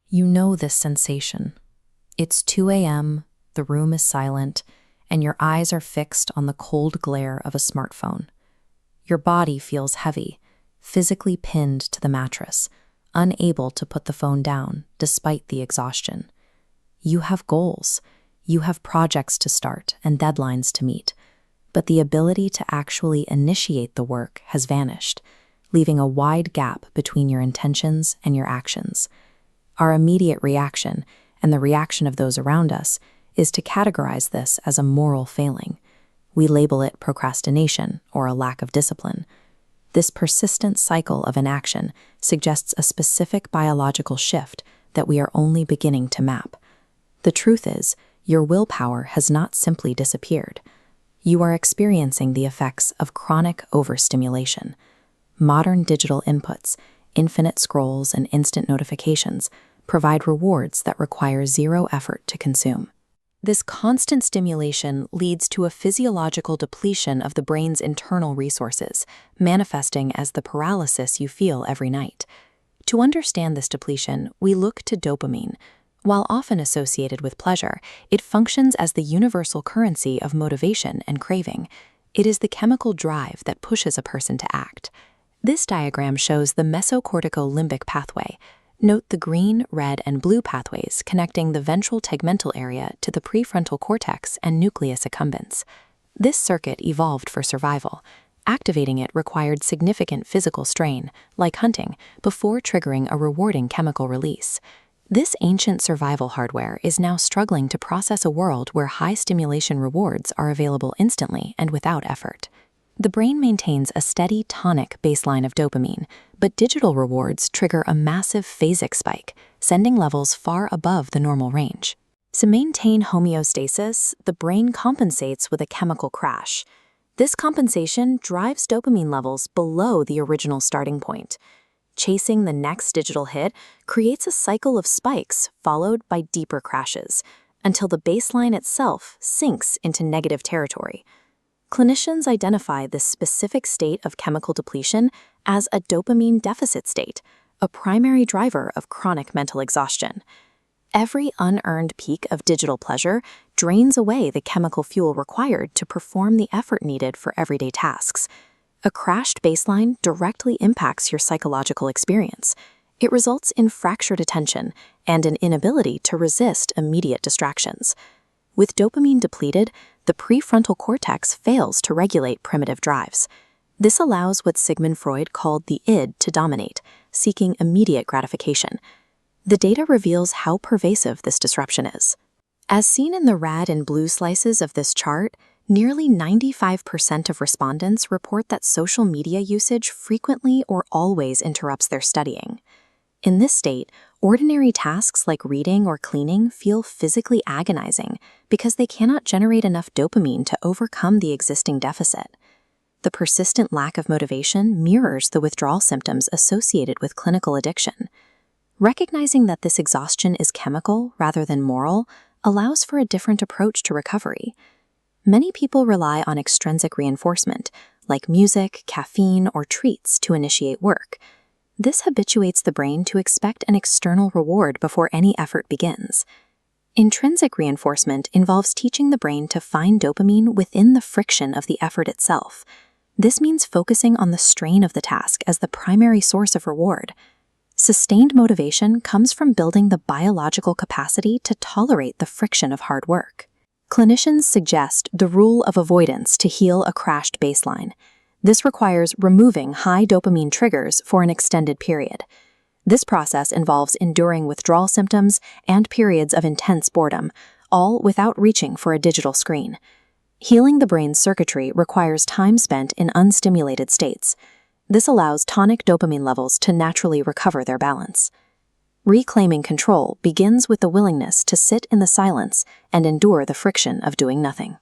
You know this sensation. It's 2 a.m., the room is silent, and your eyes are fixed on the cold glare of a smartphone. Your body feels heavy, physically pinned to the mattress, unable to put the phone down despite the exhaustion. You have goals, you have projects to start and deadlines to meet, but the ability to actually initiate the work has vanished, leaving a wide gap between your intentions and your actions. Our immediate reaction, and the reaction of those around us, is to categorize this as a moral failing. We label it procrastination or a lack of discipline. This persistent cycle of inaction suggests a specific biological shift that we are only beginning to map. The truth is, your willpower has not simply disappeared. You are experiencing the effects of chronic overstimulation. Modern digital inputs, infinite scrolls, and instant notifications provide rewards that require zero effort to consume. This constant stimulation leads to a physiological depletion of the brain's internal resources, manifesting as the paralysis you feel every night. To understand this depletion, we look to dopamine. While often associated with pleasure, it functions as the universal currency of motivation and craving. It is the chemical drive that pushes a person to act. This diagram shows the mesocorticolimbic pathway. Note the green, red, and blue pathways connecting the ventral tegmental area to the prefrontal cortex and nucleus accumbens. This circuit evolved for survival. Activating it required significant physical strain, like hunting, before triggering a rewarding chemical release. This ancient survival hardware is now struggling to process a world where high-stimulation rewards are available instantly and without effort. The brain maintains a steady tonic baseline of dopamine, but digital rewards trigger a massive phasic spike, sending levels far above the normal range. To maintain homeostasis, the brain compensates with a chemical crash. This compensation drives dopamine levels below the original starting point. Chasing the next digital hit creates a cycle of spikes followed by deeper crashes, until the baseline itself sinks into negative territory. Clinicians identify this specific state of chemical depletion as a dopamine deficit state, a primary driver of chronic mental exhaustion. Every unearned peak of digital pleasure drains away the chemical fuel required to perform the effort needed for everyday tasks. A crashed baseline directly impacts your psychological experience. It results in fractured attention and an inability to resist immediate distractions. With dopamine depleted, the prefrontal cortex fails to regulate primitive drives. This allows what Sigmund Freud called the id to dominate, seeking immediate gratification. The data reveals how pervasive this disruption is. As seen in the red and blue slices of this chart, nearly 95% of respondents report that social media usage frequently or always interrupts their studying. In this state, ordinary tasks like reading or cleaning feel physically agonizing because they cannot generate enough dopamine to overcome the existing deficit. The persistent lack of motivation mirrors the withdrawal symptoms associated with clinical addiction. Recognizing that this exhaustion is chemical rather than moral allows for a different approach to recovery. Many people rely on extrinsic reinforcement, like music, caffeine, or treats to initiate work. This habituates the brain to expect an external reward before any effort begins. Intrinsic reinforcement involves teaching the brain to find dopamine within the friction of the effort itself. This means focusing on the strain of the task as the primary source of reward. Sustained motivation comes from building the biological capacity to tolerate the friction of hard work. Clinicians suggest the rule of avoidance to heal a crashed baseline. This requires removing high dopamine triggers for an extended period. This process involves enduring withdrawal symptoms and periods of intense boredom, all without reaching for a digital screen. Healing the brain's circuitry requires time spent in unstimulated states. This allows tonic dopamine levels to naturally recover their balance. Reclaiming control begins with the willingness to sit in the silence and endure the friction of doing nothing.